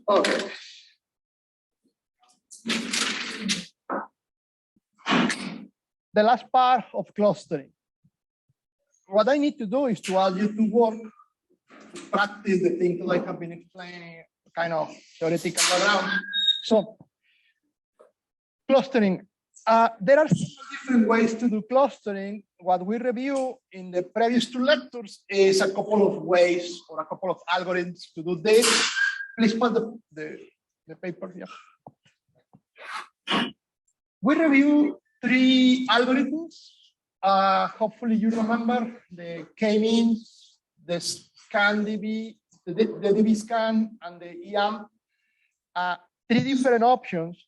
Okay. The last part of clustering. What I need to do is to ask you to work, to practice the things that I have been explaining, kind of theoretical background. So, clustering. There are several different ways to do clustering. What we review in the previous two lectures is a couple of ways or a couple of algorithms to do this. Please put the paper here. We review 3 algorithms. Hopefully you remember the k-means, the scan DB, the DBSCAN, and the EAM. 3 different options.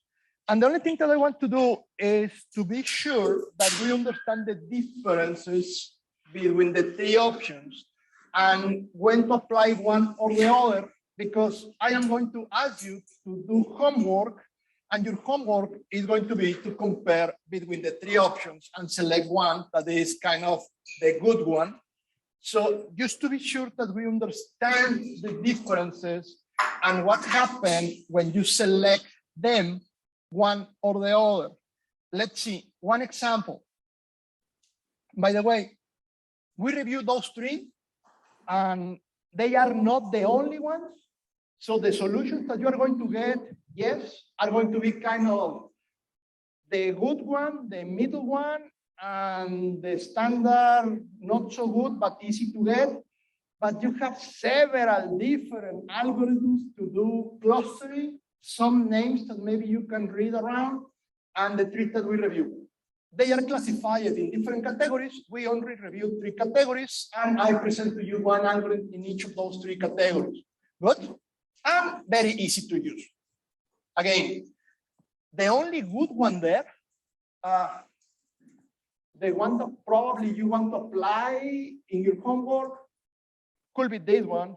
And the only thing that I want to do is to be sure that we understand the differences between the 3 options and when to apply one or the other, because I am going to ask you to do homework, and your homework is going to be to compare between the 3 options and select one that is kind of the good one. So just to be sure that we understand the differences and what happens when you select them, one or the other. Let's see one example. By the way, we reviewed those 3 and they are not the only ones. So the solutions that you are going to get, yes, are going to be kind of the good one, the middle one, and the standard, not so good, but easy to get. But you have several different algorithms to do clustering, some names that maybe you can read around, and the 3 that we review. They are classified in different categories. We only reviewed 3 categories, and I present to you one algorithm in each of those 3 categories. Good? And very easy to use. Again, the only good one there, the one that probably you want to apply in your homework could be this one,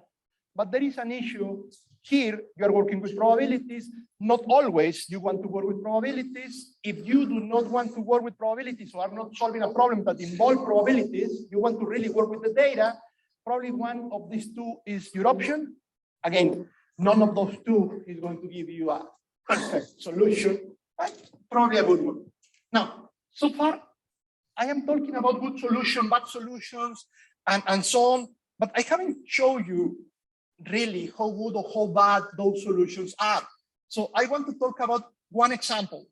but there is an issue. Here, you are working with probabilities. Not always you want to work with probabilities. If you do not want to work with probabilities or are not solving a problem that involves probabilities, you want to really work with the data, probably one of these 2 is your option. Again, none of those 2 is going to give you a perfect solution, but probably a good one. Now, so far, I am talking about good solutions, bad solutions, and so on, but I haven't shown you really how good or how bad those solutions are. So I want to talk about one example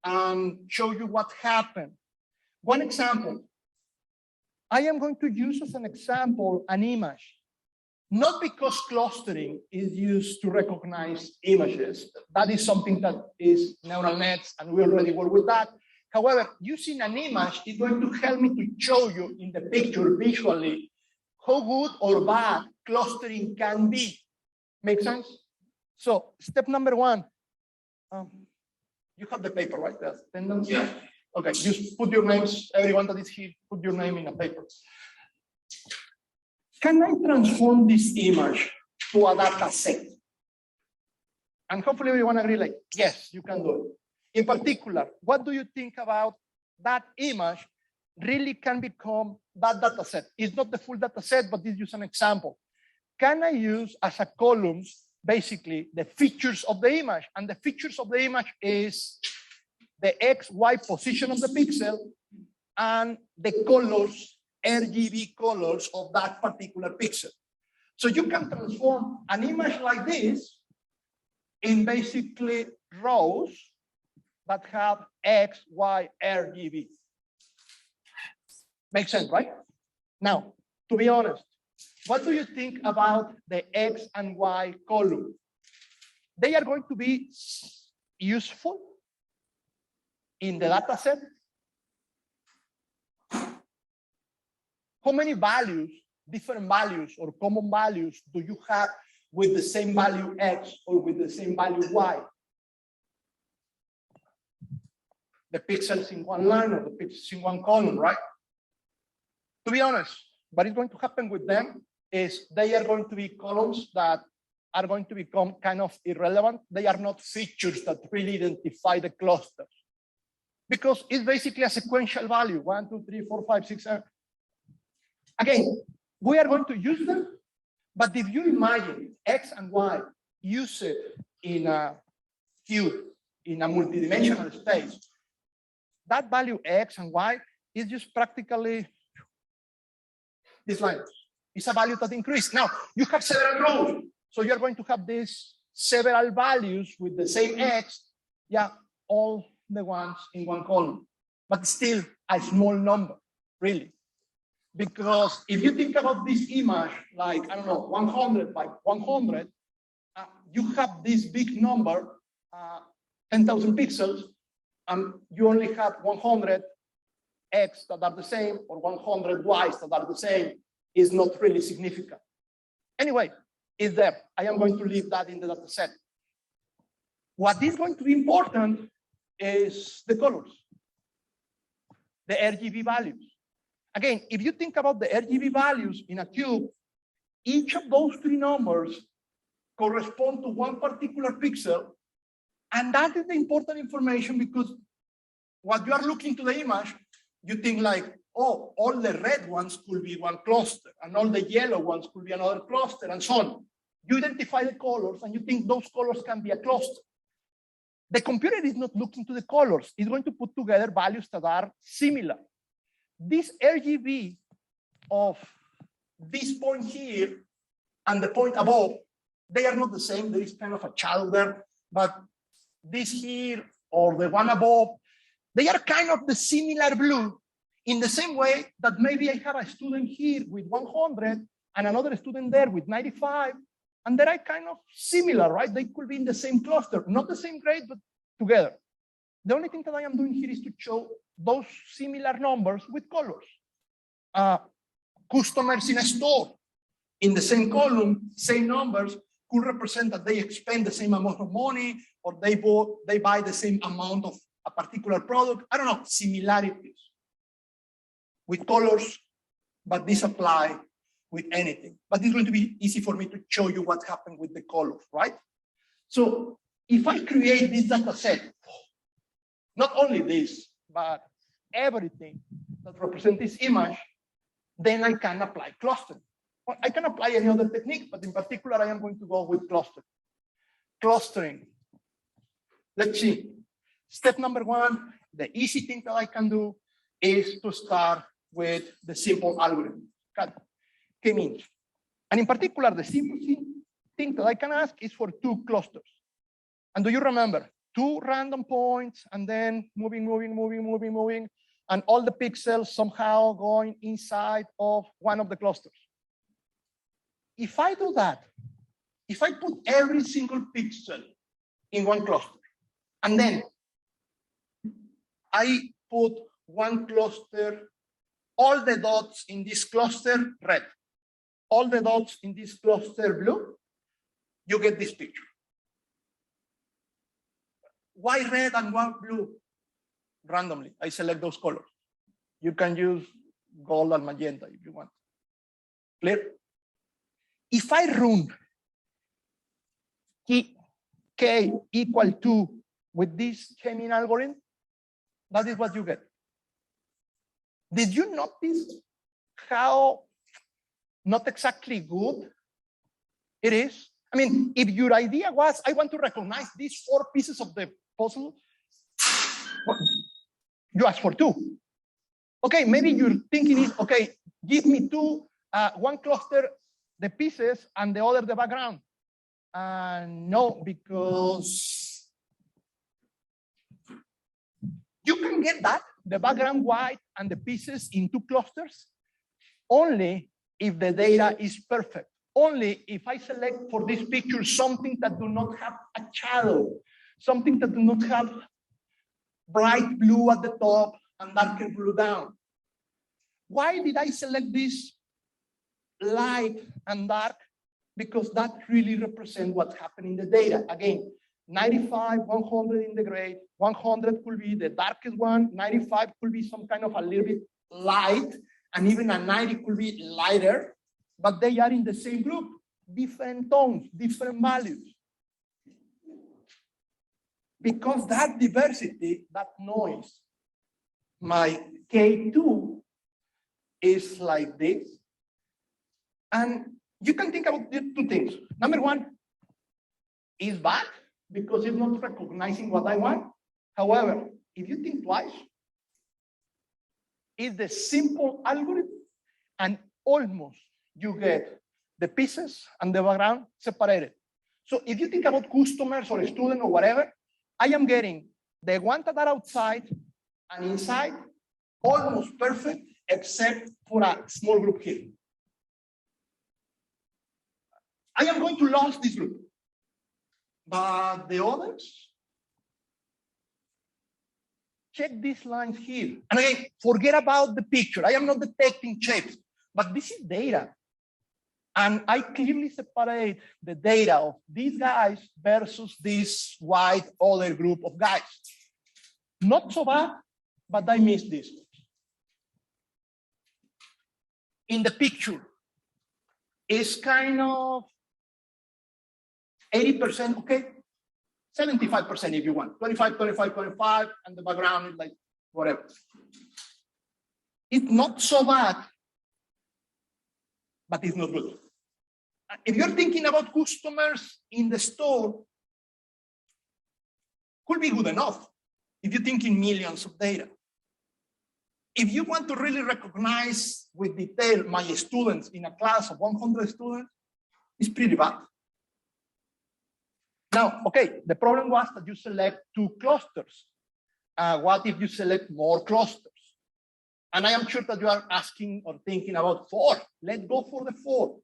and show you what happened. One example. I am going to use as an example an image. Not because clustering is used to recognize images. That is something that is neural nets, and we already work with that. However, using an image is going to help me to show you in the picture visually how good or bad clustering can be. Make sense? So step number 1. You have the paper, right? The attendance? Yeah. Okay, just put your names, everyone that is here, put your name in a paper. Can I transform this image to a data set? And hopefully everyone agree, like, yes, you can do it. In particular, what do you think about that image really can become that data set? It's not the full data set, but this is an example. Can I use as a columns, basically, the features of the image? And the features of the image is the X, Y position of the pixel and the colors, RGB colors of that particular pixel. So you can transform an image like this in basically rows that have X, Y, RGB. Makes sense, right? Now, to be honest, what do you think about the X and Y column? They are going to be useful in the data set. How many values, different values or common values do you have with the same value X or with the same value Y? The pixels in one line or the pixels in one column, right? To be honest, what is going to happen with them is they are going to be columns that are going to become kind of irrelevant. They are not features that really identify the clusters, because it's basically a sequential value, 1, 2, 3, 4, 5, 6, 7. Again, we are going to use them, but if you imagine X and Y use it in a cube, in a multidimensional space, that value X and Y is just practically this line. It's a value that increases. Now, you have several rows. So you're going to have these several values with the same X. Yeah, all the ones in one column. But still a small number, really. Because if you think about this image, like, I don't know, 100 by 100, you have this big number, 10,000 pixels, and you only have 100 X that are the same, or 100 Ys that are the same, is not really significant. Anyway, it's there. I am going to leave that in the data set. What is going to be important is the colors, the RGB values. Again, if you think about the RGB values in a cube, each of those three numbers correspond to one particular pixel. And that is the important information, because what you are looking to the image, you think like, oh, all the red ones could be one cluster, and all the yellow ones could be another cluster, and so on. You identify the colors, and you think those colors can be a cluster. The computer is not looking to the colors. It's going to put together values that are similar. This RGB of this point here and the point above, they are not the same. There is kind of a shadow there, but this here or the one above, they are kind of the similar blue, in the same way that maybe I have a student here with 100 and another student there with 95, and they are kind of similar, right? They could be in the same cluster, not the same grade, but together. The only thing that I am doing here is to show those similar numbers with colors. Customers in a store, in the same column, same numbers, could represent that they spend the same amount of money, or they buy the same amount of a particular product. I don't know, similarities with colors, but this apply with anything. But it's going to be easy for me to show you what happened with the colors, right? So if I create this data set, not only this, but everything that represents this image, then I can apply clustering. Well, I can apply any other technique, but in particular, I am going to go with clustering. Clustering. Let's see. Step number one, the easy thing that I can do is to start with the simple algorithm, K-means. And in particular, the simple thing that I can ask is for two clusters. And do you remember? Two random points, and then moving, and all the pixels somehow going inside of one of the clusters. If I do that, if I put every single pixel in one cluster, and then I put one cluster, all the dots in this cluster red, all the dots in this cluster blue, you get this picture. Why red and why blue? Randomly, I select those colors. You can use gold and magenta if you want. Clear? If I run K equal to with this K-mean algorithm, that is what you get. Did you notice how not exactly good it is? I mean, if your idea was, I want to recognize these 4 pieces of the puzzle, well, you ask for 2. Okay, maybe your thinking is, okay, give me 2, one cluster, the pieces, and the other, the background. No, because you can get that, the background white and the pieces in 2 clusters, only if the data is perfect. Only if I select for this picture something that do not have a shadow, something that do not have bright blue at the top and darker blue down. Why did I select this light and dark? Because that really represents what happened in the data. Again, 95, 100 in the grade, 100 could be the darkest one, 95 could be some kind of a little bit light, and even a 90 could be lighter, but they are in the same group, different tones, different values. Because that diversity, that noise, my K2 is like this. And you can think about 2 things. Number one, is bad because it's not recognizing what I want. However, if you think twice, it's the simple algorithm, and almost you get the pieces and the background separated. So if you think about customers or a student or whatever, I am getting the ones that are outside and inside almost perfect, except for a small group here. I am going to lose this group, but the others, check these lines here. And again, forget about the picture. I am not detecting shapes, but this is data. And I clearly separate the data of these guys versus this white other group of guys. Not so bad, but I missed this. In the picture, it's kind of 80% okay, 75% if you want, 25, 25, 25, and the background is like whatever. It's not so bad, but it's not good. If you're thinking about customers in the store, could be good enough if you think in millions of data. If you want to really recognize with detail my students in a class of 100 students, it's pretty bad. Now, okay, the problem was that you select 2 clusters. What if you select more clusters? And I am sure that you are asking or thinking about 4. Let's go for the 4.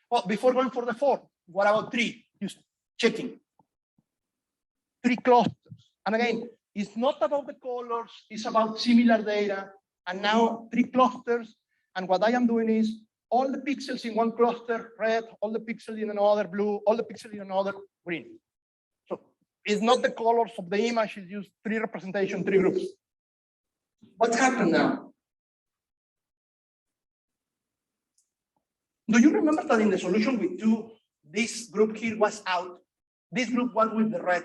Well, before going for the 4, what about 3? Just checking. 3 clusters. And again, it's not about the colors, it's about similar data. And now 3 clusters. And what I am doing is all the pixels in one cluster, red, all the pixels in another, blue, all the pixels in another, green. So it's not the colors of the image, it's just 3 representation, 3 groups. What's happened now? Do you remember that in the solution with 2, this group here was out? This group was with the red.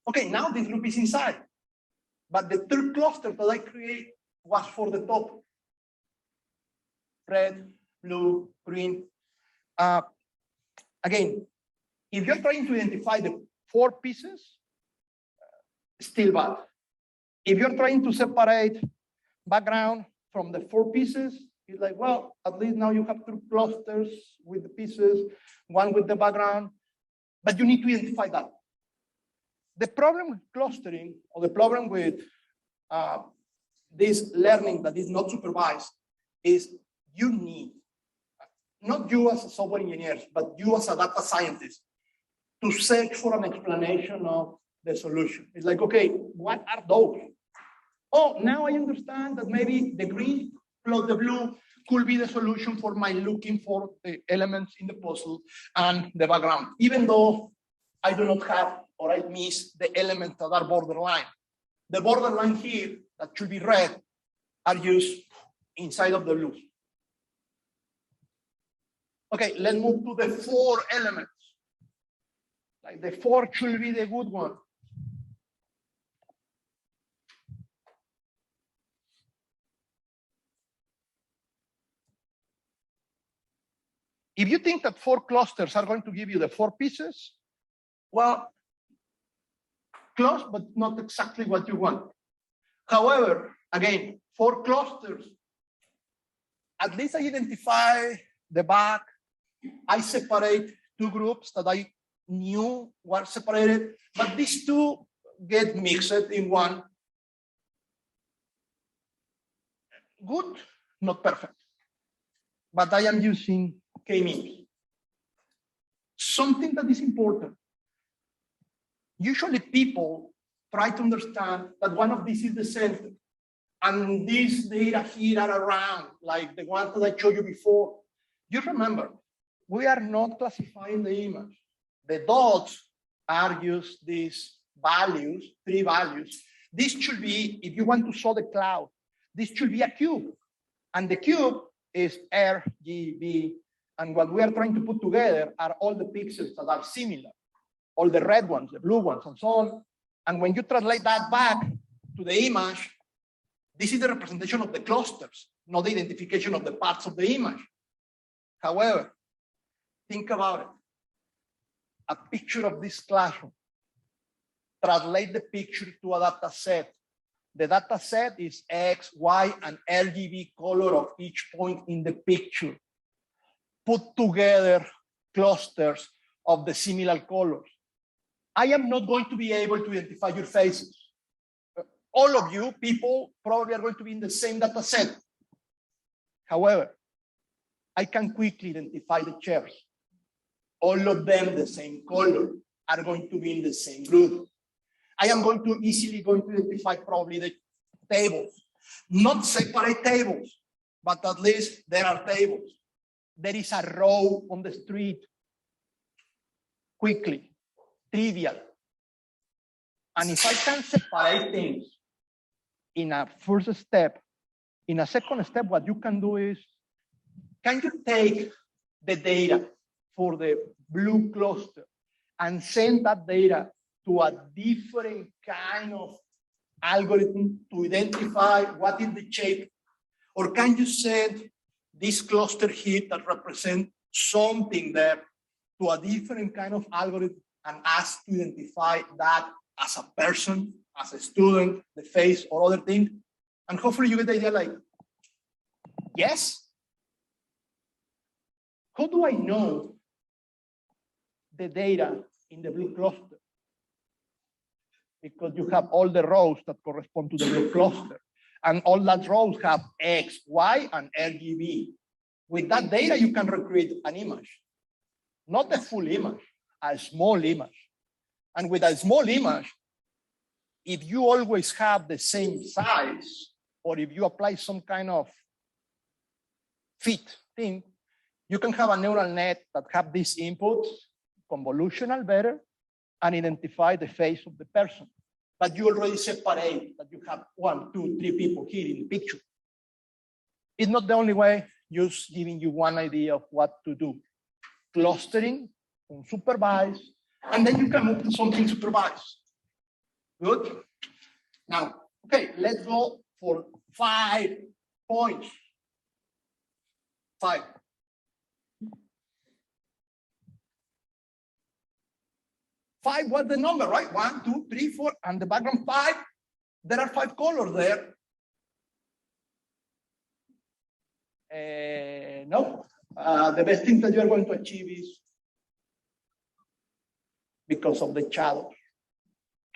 Okay, now this group is inside. But the 3rd cluster that I create was for the top. Red, blue, green. Again, if you're trying to identify the 4 pieces, still bad. If you're trying to separate background from the 4 pieces, it's like, well, at least now you have 2 clusters with the pieces, 1 with the background, but you need to identify that. The problem with clustering, or the problem with this learning that is not supervised, is you need, not you as a software engineer, but you as a data scientist, to search for an explanation of the solution. It's like, okay, what are those? Oh, now I understand that maybe the green plus the blue could be the solution for my looking for the elements in the puzzle and the background, even though I do not have, or I miss the elements that are borderline. The borderline here that should be red are used inside of the blue. Okay, let's move to the 4 elements. Like the 4 should be the good one. If you think that 4 clusters are going to give you the 4 pieces, well, close, but not exactly what you want. However, again, 4 clusters, at least I identify the back. I separate 2 groups that I knew were separated, but these 2 get mixed in one. Good, not perfect. But I am using K-means. Something that is important. Usually people try to understand that one of these is the center, and these data here are around, like the ones that I showed you before. You remember, we are not classifying the image. The dots are just these values, 3 values. This should be, if you want to show the cloud, this should be a cube. And the cube is RGB. And what we are trying to put together are all the pixels that are similar, all the red ones, the blue ones, and so on. And when you translate that back to the image, this is the representation of the clusters, not the identification of the parts of the image. However, think about it. a picture of this classroom. Translate the picture to a data set. The data set is X, Y, and RGB color of each point in the picture. Put together clusters of the similar colors. I am not going to be able to identify your faces. All of you people probably are going to be in the same data set. However, I can quickly identify the chairs. All of them the same color are going to be in the same group. I am going to easily identify probably the tables, not separate tables, but at least there are tables. There is a row on the street. Quickly, trivial. And if I can separate things in a first step, in a second step, what you can do is, can you take the data for the blue cluster and send that data to a different kind of algorithm to identify what is the shape? Or can you send this cluster here that represents something there to a different kind of algorithm and ask to identify that as a person, as a student, the face, or other thing? And hopefully you get the idea like, yes. How do I know the data in the blue cluster? Because you have all the rows that correspond to the blue cluster. And all that rows have X, Y, and RGB. With that data, you can recreate an image. Not a full image, a small image. And with a small image, if you always have the same size, or if you apply some kind of fit thing, you can have a neural net that have these inputs, convolutional better, and identify the face of the person. But you already separate that you have 1, 2, 3 people here in the picture. It's not the only way, just giving you one idea of what to do. Clustering, unsupervised, and then you can move to something supervised. Good? Now, okay, let's go for 5 points. 5. Five was the number, right? 1, 2, 3, 4, and the background 5. There are 5 colors there. No, the best thing that you are going to achieve is because of the shadows.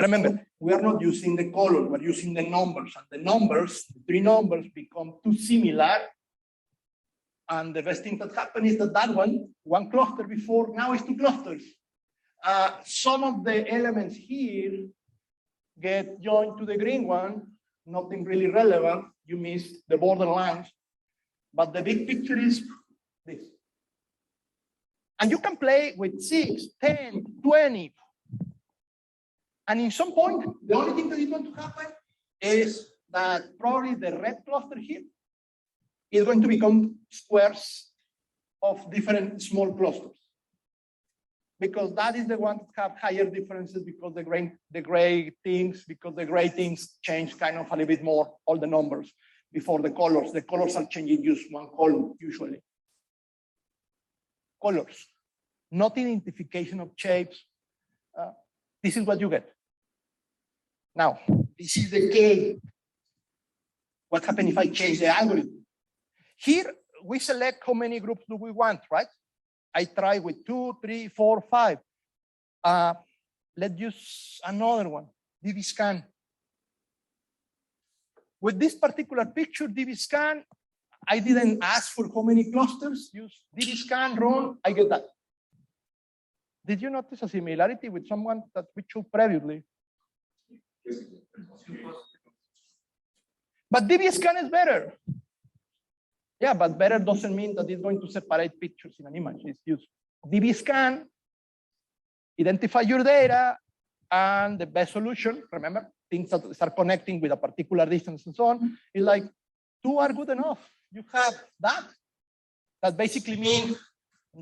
Remember, we are not using the color, we're using the numbers, and the numbers, the 3 numbers, become too similar. And the best thing that happened is that one cluster before, now is 2 clusters. Some of the elements here get joined to the green one, nothing really relevant. You miss the borderlines, but the big picture is this. And you can play with 6, 10, 20. And in some point, the only thing that is going to happen is that probably the red cluster here is going to become squares of different small clusters. Because that is the one that have higher differences because the gray things change kind of a little bit more, all the numbers before the colors. The colors are changing just one column usually. Colors, not identification of shapes. This is what you get. Now, this is the K. What happens if I change the algorithm? Here, we select how many groups do we want, right? I try with 2, 3, 4, 5. Let's use another one, DBSCAN. With this particular picture, DBSCAN, I didn't ask for how many clusters. Use DBSCAN, run, I get that. Did you notice a similarity with someone that we showed previously? But DBSCAN is better. Yeah, but better doesn't mean that it's going to separate pictures in an image. It's used DBSCAN, identify your data, and the best solution, remember, things that start connecting with a particular distance and so on, is like 2 are good enough. You have that. That basically means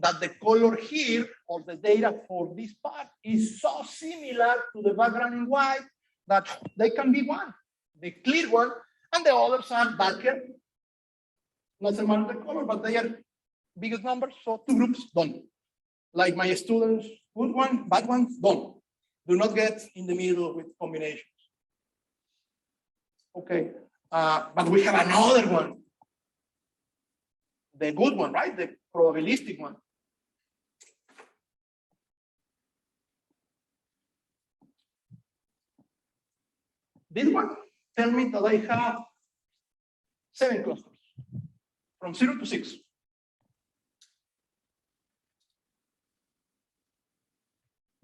that the color here or the data for this part is so similar to the background in white that they can be one, the clear one, and the others are darker. Not the color, but they are biggest numbers, so 2 groups done. Like my students Good one, bad one, don't. Do not get in the middle with combinations. Okay, but we have another one. The good one, right? The probabilistic one. This one, tell me that I have 7 clusters from 0 to 6.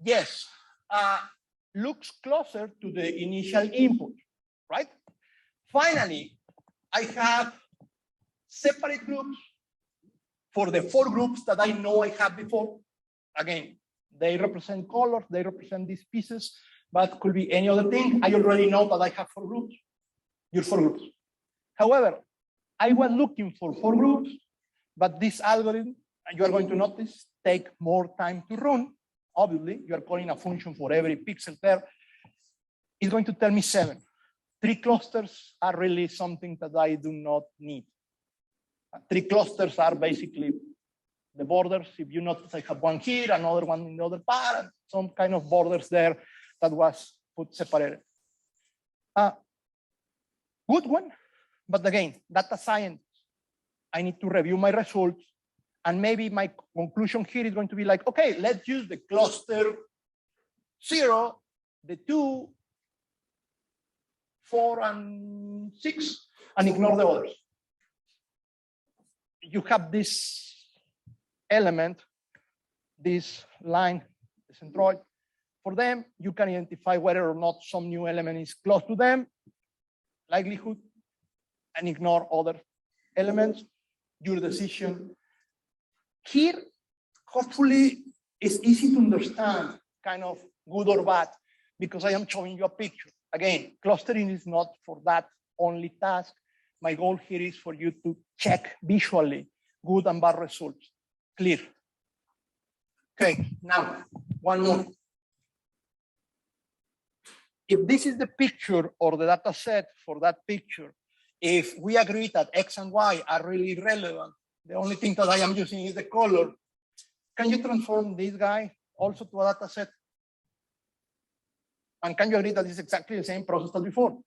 Yes, looks closer to the initial input, right? Finally, I have separate groups for the 4 groups that I know I have before. Again, they represent colors, they represent these pieces, but could be any other thing. I already know that I have 4 groups, your 4 groups. However, I was looking for 4 groups, but this algorithm, you are going to notice, take more time to run. Obviously, you are calling a function for every pixel there. It's going to tell me 7. 3 clusters are really something that I do not need. 3 clusters are basically the borders. If you notice, I have one here, another one in the other part, and some kind of borders there that was put separated. Good one, but again, data science, I need to review my results, and maybe my conclusion here is going to be like, okay, let's use the cluster 0, the 2, 4, and 6, and ignore the others. You have this element, this line, the centroid. For them, you can identify whether or not some new element is close to them, likelihood, and ignore other elements, your decision. Here, hopefully, it's easy to understand, kind of good or bad, because I am showing you a picture. Again, clustering is not for that only task. My goal here is for you to check visually good and bad results. Clear? Okay, now, one more. If this is the picture or the data set for that picture, if we agree that X and Y are really relevant, the only thing that I am using is the color, can you transform this guy also to a data set? And can you agree that it's exactly the same process as before?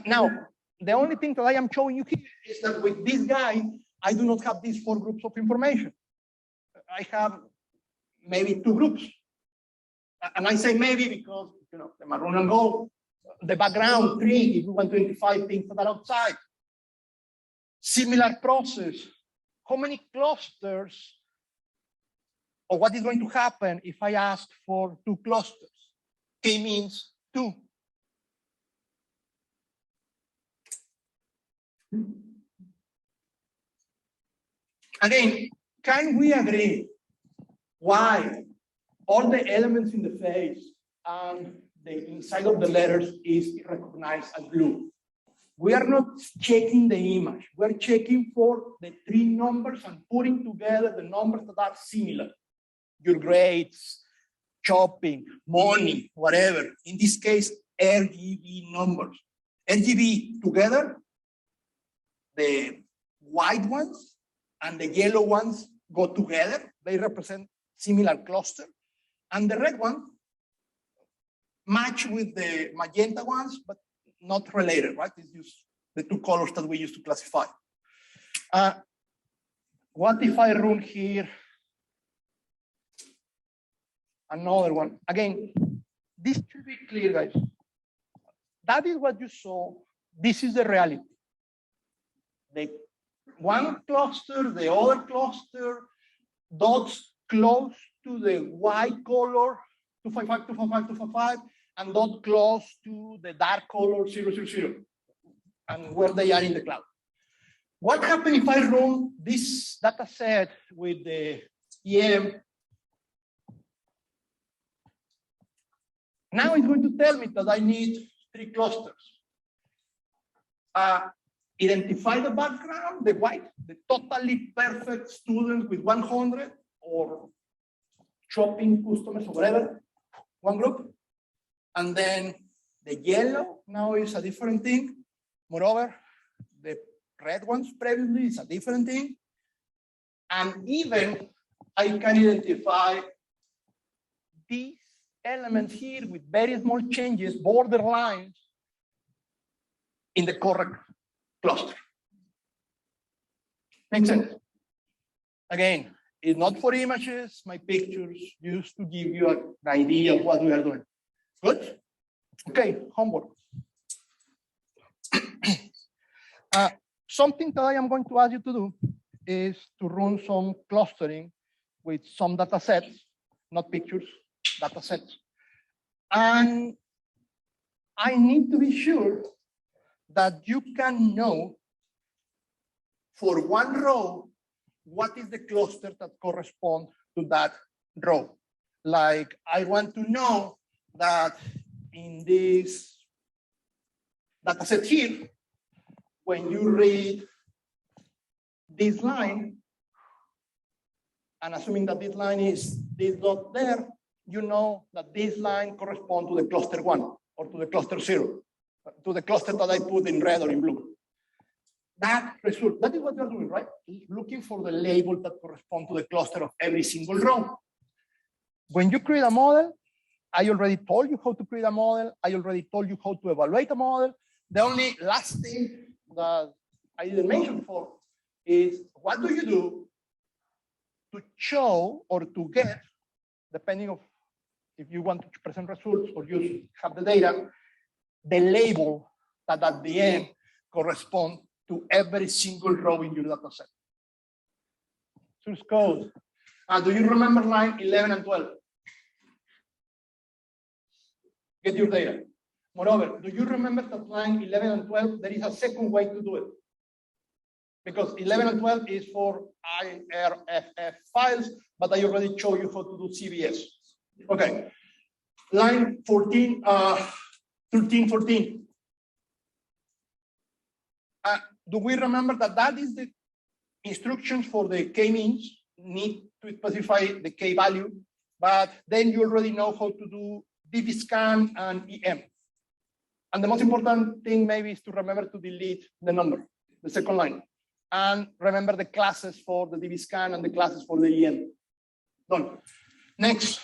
Now, the only thing that I am showing you here is that with this guy, I do not have these 4 groups of information. I have maybe 2 groups. And I say maybe because, you know, the maroon and gold, the background 3, if we want to identify things that are outside. Similar process. How many clusters, or what is going to happen if I ask for 2 clusters? K means 2. Again, can we agree why all the elements in the face and the inside of the letters is recognized as blue? We are not checking the image. We're checking for the 3 numbers and putting together the numbers that are similar. Your grades, shopping, money, whatever. In this case, RGB numbers. RGB together, the white ones and the yellow ones go together. They represent similar cluster. And the red one match with the magenta ones, but not related, right? It's just the 2 colors that we use to classify. What if I run here another one? Again, this should be clear, guys. That is what you saw. This is the reality. The one cluster, the other cluster, dots close to the white color, 255, 255, 255, and dot close to the dark color, 000, and where they are in the cloud. What happens if I run this data set with the EM? Now it's going to tell me that I need 3 clusters. Identify the background, the white, the totally perfect student with 100, or shopping customers or whatever, one group. And then the yellow now is a different thing. Moreover, the red ones previously is a different thing. And even I can identify these elements here with very small changes, borderlines, in the correct cluster. Makes sense? Again, it's not for images, my pictures, just to give you an idea of what we are doing. Good? Okay, homework. Something that I am going to ask you to do is to run some clustering with some data sets, not pictures, data sets. And I need to be sure that you can know for one row, what is the cluster that corresponds to that row? Like, I want to know that in this data set here, when you read this line, and assuming that this line is this dot there, you know that this line corresponds to the cluster 1 or to the cluster 0, to the cluster that I put in red or in blue. That result, that is what you're doing, right? Looking for the label that corresponds to the cluster of every single row. When you create a model, I already told you how to create a model. I already told you how to evaluate a model. The only last thing that I didn't mention before is what do you do to show or to get, depending on if you want to present results or you have the data, the label that at the end corresponds to every single row in your data set. Source code. Do you remember line 11 and 12? Get your data. Moreover, do you remember that line 11 and 12, there is a second way to do it? Because 11 and 12 is for IRFF files, but I already showed you how to do CBS. Okay. Line 14, 13, 14. Do we remember that that is the instructions for the k-means? Need to specify the k value, but then you already know how to do DBSCAN and EM. And the most important thing maybe is to remember to delete the number, the second line, and remember the classes for the DBSCAN and the classes for the EM. Done. Next,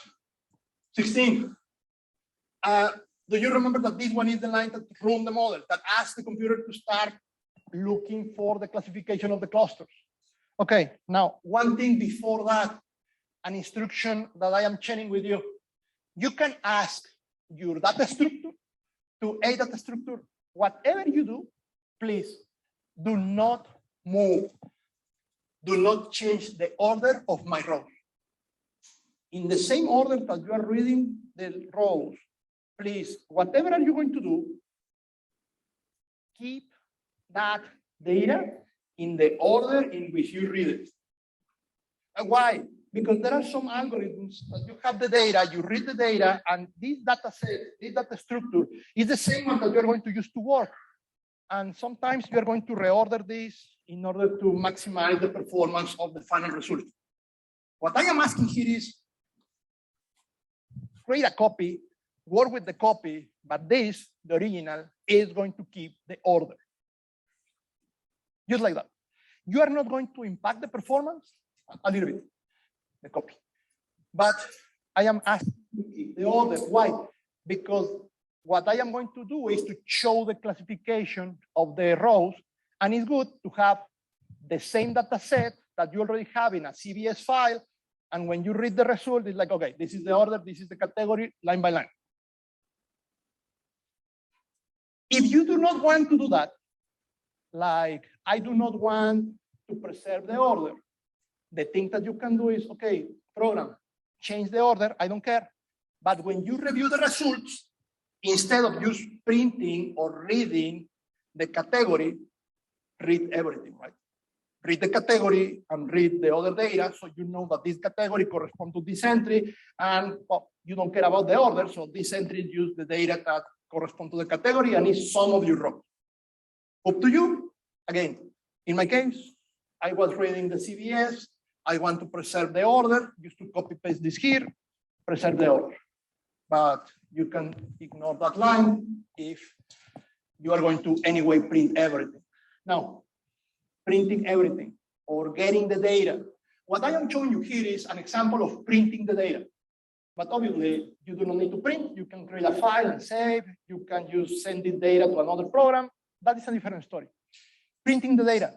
16. Do you remember that this one is the line that runs the model, that asks the computer to start looking for the classification of the clusters? Okay, now one thing before that, an instruction that I am sharing with you. You can ask your data structure to a data structure, whatever you do, please do not move. Do not change the order of my rows. In the same order that you are reading the rows, please, whatever are you going to do, keep that data in the order in which you read it. And why? Because there are some algorithms that you have the data, you read the data, and this data set, this data structure is the same one that you're going to use to work. And sometimes you're going to reorder this in order to maximize the performance of the final result. What I am asking here is create a copy, work with the copy, but this, the original, is going to keep the order. Just like that. You are not going to impact the performance a little bit, the copy. But I am asking to keep the order. Why? Because what I am going to do is to show the classification of the rows, and it's good to have the same data set that you already have in a CBS file, and when you read the result, it's like, okay, this is the order, this is the category, line by line. If you do not want to do that, like I do not want to preserve the order, the thing that you can do is, okay, program, change the order, I don't care. But when you review the results, instead of just printing or reading the category, read everything, right? Read the category and read the other data, so you know that this category corresponds to this entry, and well, you don't care about the order, so this entry use the data that correspond to the category and is some of your rows. Up to you. Again, in my case, I was reading the CBS. I want to preserve the order, just to copy paste this here, preserve the order. But you can ignore that line if you are going to anyway print everything. Now, printing everything or getting the data. What I am showing you here is an example of printing the data. But obviously, you do not need to print. You can create a file and save. You can use sending data to another program. That is a different story. Printing the data.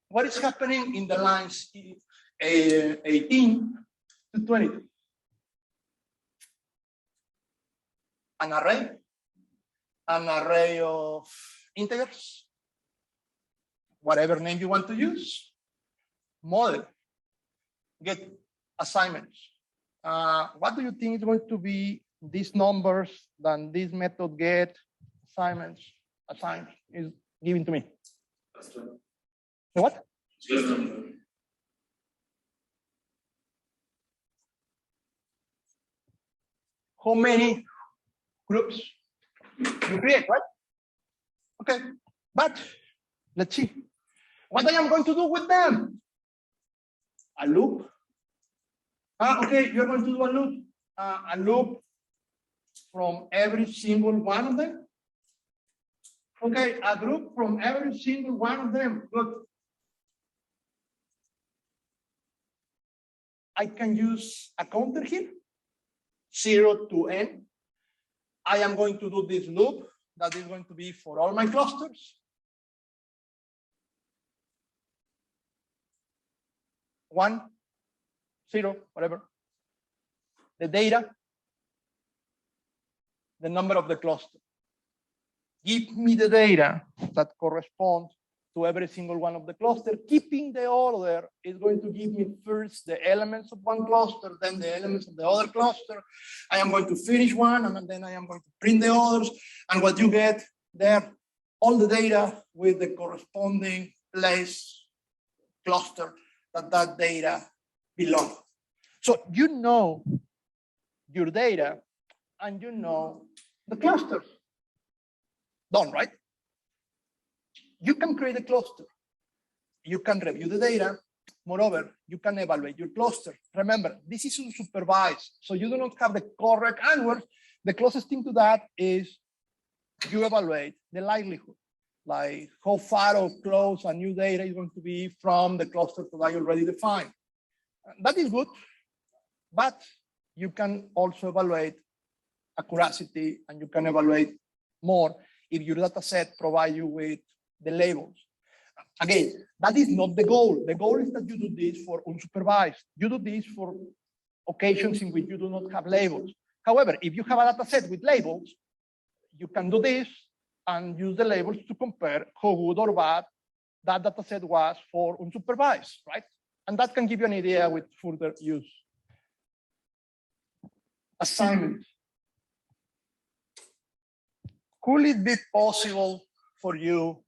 What is happening in the lines 18 to 22? An array of integers, whatever name you want to use, model, get assignments. What do you think is going to be these numbers that this method get assignments assigned is given to me? What? How many groups you create, right? Okay, but let's see what I am going to do with them. A loop. Okay, you're going to do a loop from every single one of them. Okay, a group from every single one of them. Good. I can use a counter here, 0 to n. I am going to do this loop that is going to be for all my clusters. 1, 0, whatever. The data, the number of the cluster. Give me the data that corresponds to every single one of the cluster. Keeping the order is going to give me first the elements of one cluster, then the elements of the other cluster. I am going to finish one, and then I am going to print the others. And what you get there, all the data with the corresponding place cluster that data belongs. So you know your data, and you know the clusters. Done, right? You can create a cluster. You can review the data. Moreover, you can evaluate your cluster. Remember, this is unsupervised, so you do not have the correct answers. The closest thing to that is you evaluate the likelihood, like how far or close a new data is going to be from the cluster that I already defined. That is good, but you can also evaluate accuracy, and you can evaluate more if your data set provides you with the labels. Again, that is not the goal. The goal is that you do this for unsupervised. You do this for occasions in which you do not have labels. However, if you have a data set with labels, you can do this and use the labels to compare how good or bad that data set was for unsupervised, right? And that can give you an idea with further use. Assignment. Could it be possible for you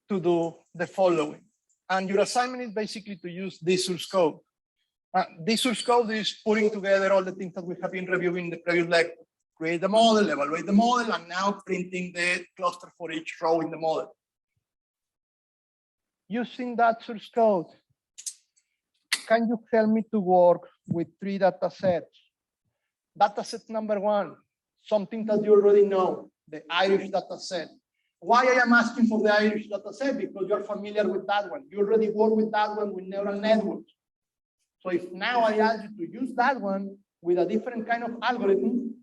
to do the following? And your assignment is basically to use this source code. This source code is putting together all the things that we have been reviewing in the previous lecture. Create the model, evaluate the model, and now printing the cluster for each row in the model. Using that source code, can you help me to work with 3 data sets? Data set number 1, something that you already know, the Irish data set. Why I am asking for the Irish data set? Because you're familiar with that one. You already work with that one with neural networks. So if now I ask you to use that one with a different kind of algorithm,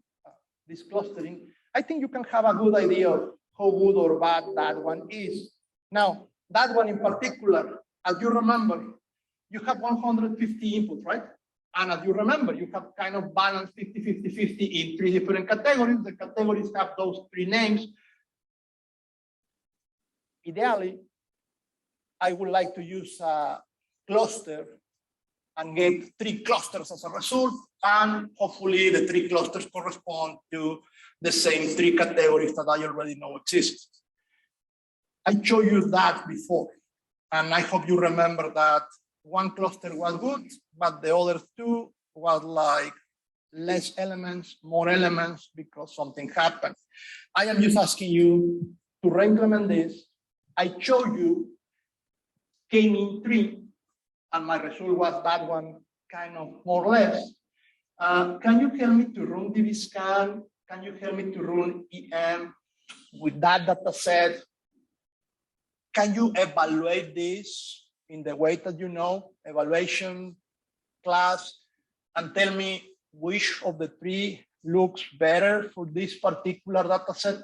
this clustering, I think you can have a good idea of how good or bad that one is. Now, that one in particular, as you remember, you have 150 inputs, right? And as you remember, you have kind of balanced 50-50-50 in 3 different categories. The categories have those 3 names. Ideally, I would like to use a cluster and get 3 clusters as a result, and hopefully the 3 clusters correspond to the same 3 categories that I already know exist. I showed you that before, and I hope you remember that one cluster was good, but the other 2 was like less elements, more elements, because something happened. I am just asking you to re-implement this. I showed you came in 3, and my result was that one, kind of more or less. Can you help me to run DBSCAN? Can you help me to run EM with that data set? Can you evaluate this in the way that you know, evaluation class, and tell me which of the three looks better for this particular data set.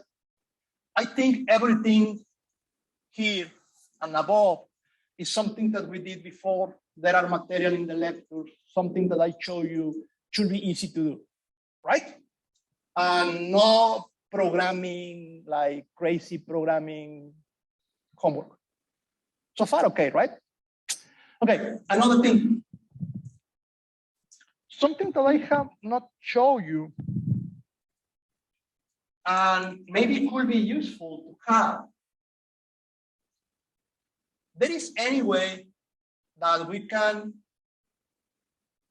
I think everything here and above is something that we did before. There are material in the lectures, something that I show you should be easy to do, right? And no programming, like crazy programming homework. So far, okay, right? Okay, another thing. Something that I have not shown you, and maybe it could be useful to have. There is any way that we can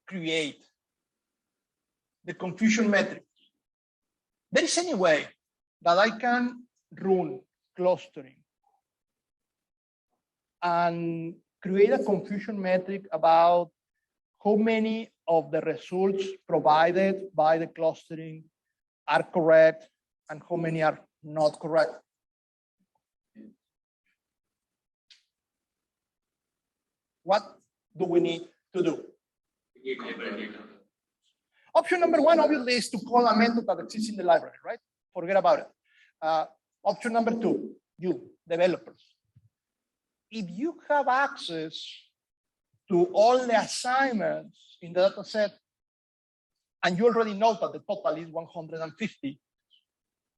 create the confusion metrics. There is any way that I can run clustering and create a confusion metric about how many of the results provided by the clustering are correct and how many are not correct. What do we need to do? Option number one, obviously, is to call a method that exists in the library, right? Forget about it. Option number two, you, developers. If you have access to all the assignments in the data set, and you already know that the total is 150,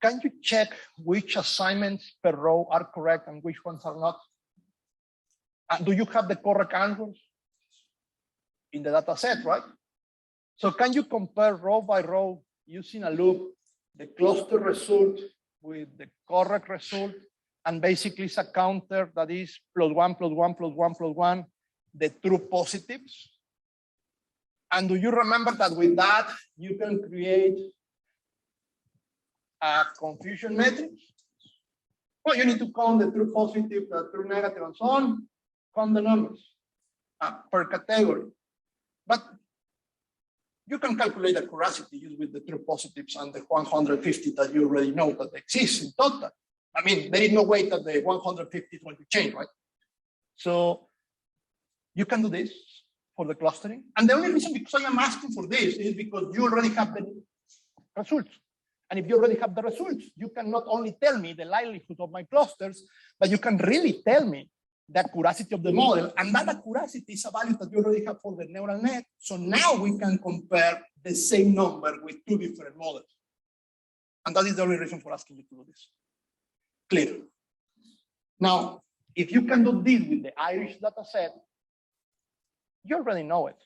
can you check which assignments per row are correct and which ones are not? And do you have the correct answers in the data set, right? So can you compare row by row using a loop, the cluster result with the correct result? And basically it's a counter that is +1, +1, +1, +1, the true positives. And do you remember that with that, you can create a confusion matrix? Well, you need to count the true positive, the true negative, and so on. Count the numbers per category. But you can calculate the accuracy just with the true positives and the 150 that you already know that exists in total. I mean, there is no way that the 150 is going to change, right? So you can do this for the clustering. And the only reason because I am asking for this is because you already have the results. And if you already have the results, you can not only tell me the likelihood of my clusters, but you can really tell me the accuracy of the model. And that accuracy is a value that you already have for the neural net. So now we can compare the same number with two different models. And that is the only reason for asking you to do this. Clear. Now, if you can do this with the Irish data set, you already know it.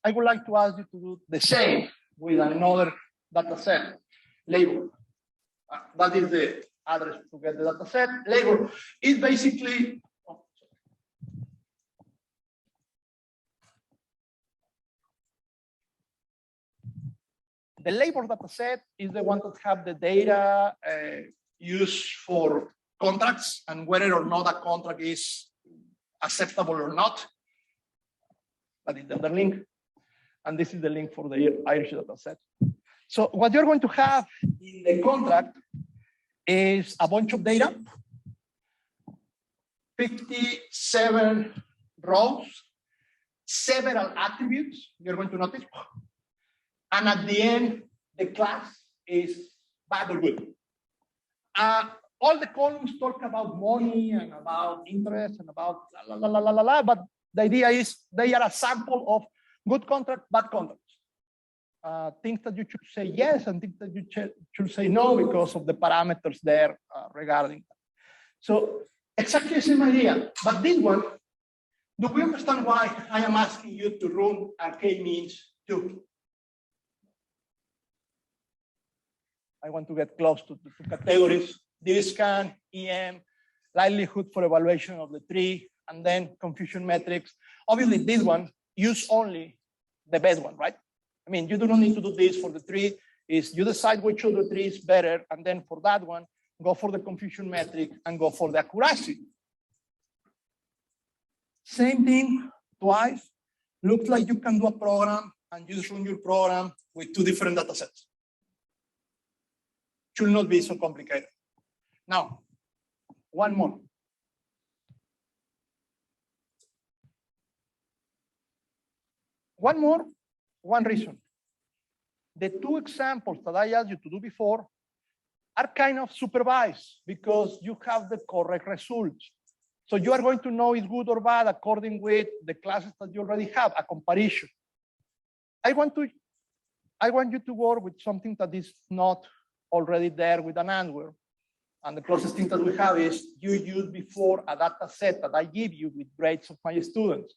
I would like to ask you to do the same with another data set, label. That is the address to get the data set. Label is basically the label data set is the one that have the data used for contracts and whether or not a contract is acceptable or not. That is the other link. And this is the link for the Irish data set. So what you're going to have in the contract is a bunch of data, 57 rows, several attributes you're going to notice. And at the end, the class is bad or good. All the columns talk about money and about interest and about but the idea is they are a sample of good contract, bad contracts. Things that you should say yes and things that you should say no because of the parameters there regarding that. So exactly the same idea, but this one, do we understand why I am asking you to run a k-means too? I want to get close to the two categories, DBSCAN, EM, likelihood for evaluation of the tree, and then confusion metrics. Obviously, this one, use only the best one, right? I mean, you do not need to do this for the tree. Is you decide which of the three is better, and then for that one, go for the confusion metric and go for the accuracy. Same thing twice. Looks like you can do a program and just run your program with two different data sets. Should not be so complicated. Now, one more. One reason. the two examples that I asked you to do before are kind of supervised because you have the correct results. So you are going to know it's good or bad according with the classes that you already have, a comparison. I want you to work with something that is not already there with an answer. And the closest thing that we have is you used before a data set that I give you with grades of my students.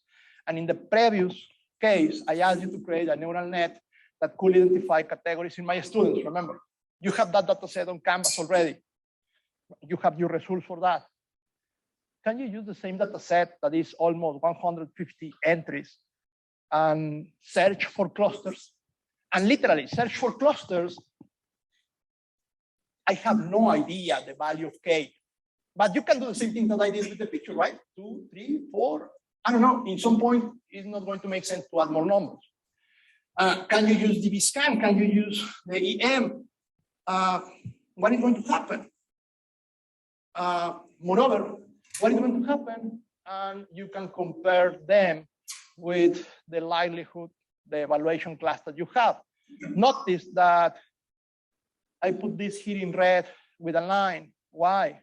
And in the previous case, I asked you to create a neural net that could identify categories in my students. Remember, you have that data set on Canvas already. You have your results for that. Can you use the same data set that is almost 150 entries and search for clusters? And literally search for clusters. I have no idea the value of K, but you can do the same thing that I did with the picture, right? 2, 3, 4. I don't know. In some point, it's not going to make sense to add more numbers. Can you use DBSCAN? Can you use the EM? What is going to happen? Moreover, what is going to happen? And you can compare them with the likelihood, the evaluation class that you have. Notice that I put this here in red with a line. Why?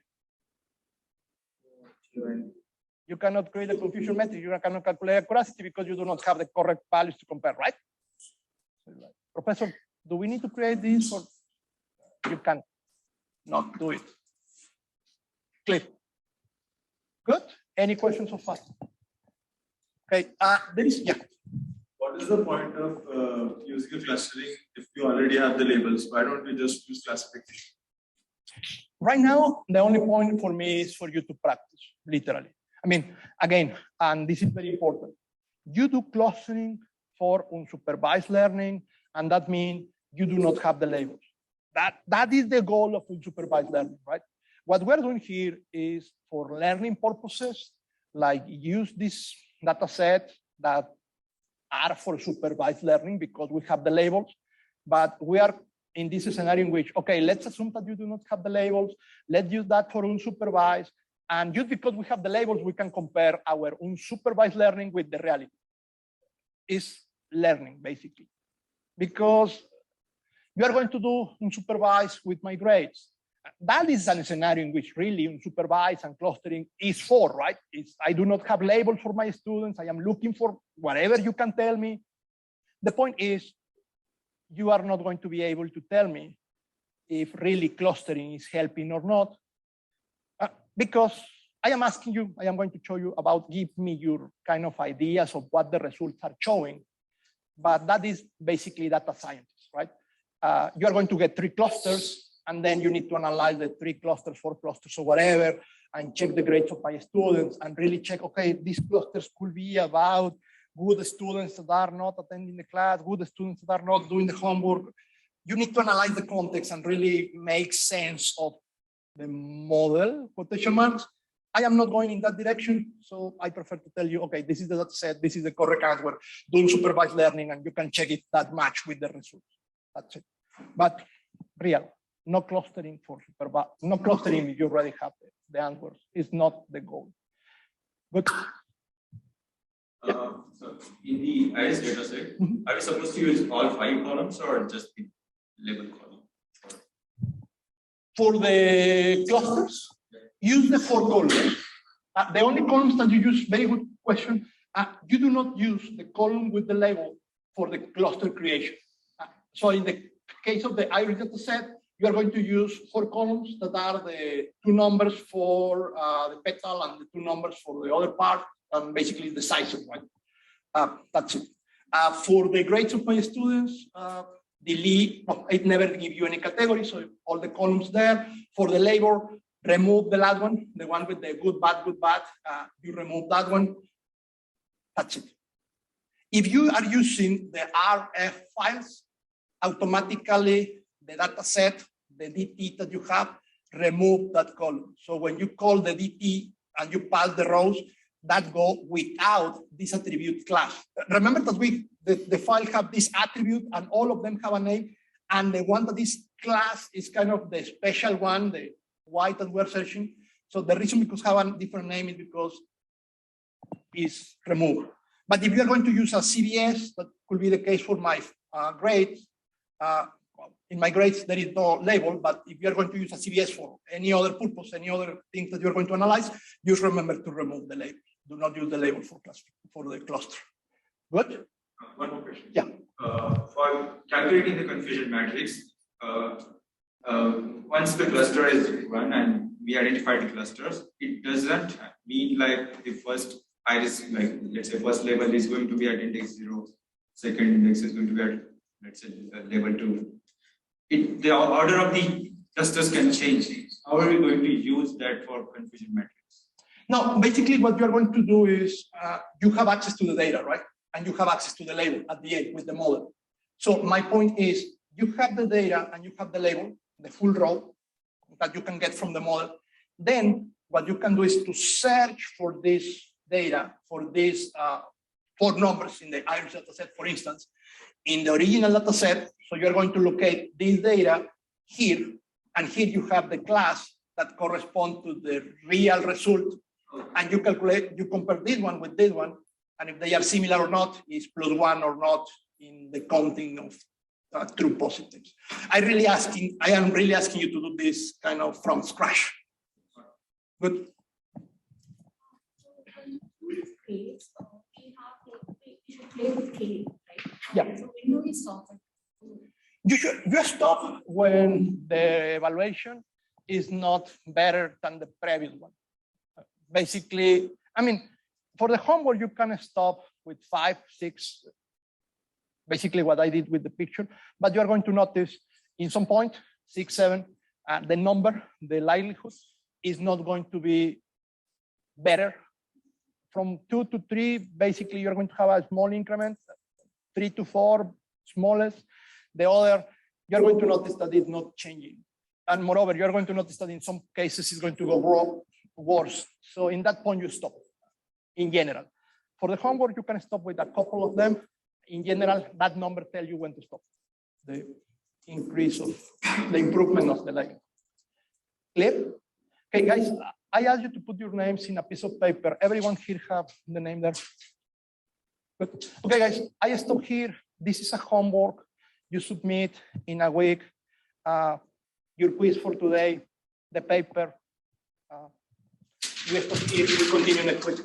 You cannot create a confusion metric. You cannot calculate accuracy because you do not have the correct values to compare, right? Professor, do we need to create this or you can not do it? Clear. Good. Any questions so far? Okay. There is, yeah. What is the point of using a clustering if you already have the labels? Why don't we just use classification? Right now, the only point for me is for you to practice, literally. I mean, again, and this is very important. You do clustering for unsupervised learning, and that means you do not have the labels. That is the goal of unsupervised learning, right? What we're doing here is for learning purposes, like use this data set that are for supervised learning because we have the labels, but we are in this scenario in which, okay, let's assume that you do not have the labels. Let's use that for unsupervised. And just because we have the labels, we can compare our unsupervised learning with the reality. It's learning, basically. Because you are going to do unsupervised with my grades. That is a scenario in which really unsupervised and clustering is for, right? I do not have labels for my students. I am looking for whatever you can tell me. The point is, you are not going to be able to tell me if really clustering is helping or not. Because I am asking you, I am going to show you about, give me your kind of ideas of what the results are showing. But that is basically data science, right? You are going to get 3 clusters, and then you need to analyze the 3 clusters, 4 clusters, or whatever, and check the grades of my students and really check, okay, these clusters could be about good students that are not attending the class, good students that are not doing the homework. You need to analyze the context and really make sense of the model, quotation marks. I am not going in that direction, so I prefer to tell you, okay, this is the data set, this is the correct answer, doing supervised learning, and you can check it that match with the results. That's it. But real, no clustering for supervised, no clustering if you already have the answers. It's not the goal. Good. So in the IS data set, are we supposed to use all 5 columns or just the label column? For the clusters, use the 4 columns. The only columns that you use, very good question, you do not use the column with the label for the cluster creation. So in the case of the iris data set, you are going to use 4 columns that are the 2 numbers for the petal and the 2 numbers for the other part, and basically the size of one. That's it. For the grades of my students, delete, no, it never give you any category, so all the columns there. For the labor, remove the last one, the one with the good, bad, you remove that one. That's it. If you are using the RF files, automatically the data set, the DT that you have, remove that column. So when you call the DT and you pass the rows, that go without this attribute class. Remember that the file have this attribute and all of them have a name, and the one that is class is kind of the special one, the white that we're searching. So the reason because have a different name is because it's removed. But if you're going to use a CVS, that could be the case for my grades, in my grades, there is no label, but if you're going to use a CBS for any other purpose, any other thing that you're going to analyze, just remember to remove the label. Do not use the label for the cluster. Good? One more question. Yeah. For calculating the confusion matrix, once the cluster is run and we identify the clusters, it doesn't mean like the first iris, like let's say first label is going to be at index 0, second index is going to be at, let's say, label 2. The order of the clusters can change. How are we going to use that for confusion matrix? Now, basically what you're going to do is you have access to the data, right? And you have access to the label at the end with the model. So my point is you have the data and you have the label, the full row that you can get from the model. Then what you can do is to search for this data, for these 4 numbers in the iris dataset, for instance, in the original dataset. So you're going to locate this data here, and here you have the class that correspond to the real result, and you calculate, you compare this one with this one, and if they are similar or not, is +1 or not in the counting of true positives. I am really asking you to do this kind of from scratch. Good. We should play with K, right? Yeah. So when do we stop it? You stop when the evaluation is not better than the previous one. Basically, I mean, for the homework, you can stop with 5, 6, basically what I did with the picture, but you are going to notice in some point, 6, 7, the number, the likelihood is not going to be better. From 2 to 3, basically you're going to have a small increment, 3 to 4, smallest. The other, you're going to notice that it's not changing. And moreover, you're going to notice that in some cases it's going to go worse. So in that point, you stop in general. For the homework, you can stop with a couple of them. In general, that number tells you when to stop. The increase of the improvement of the likelihood. Clear? Okay, guys, I asked you to put your names in a piece of paper. Everyone here have the name there. Good. Okay, guys, I stop here. This is a homework. You submit in a week. Your quiz for today, the paper. We stop here. We continue next week.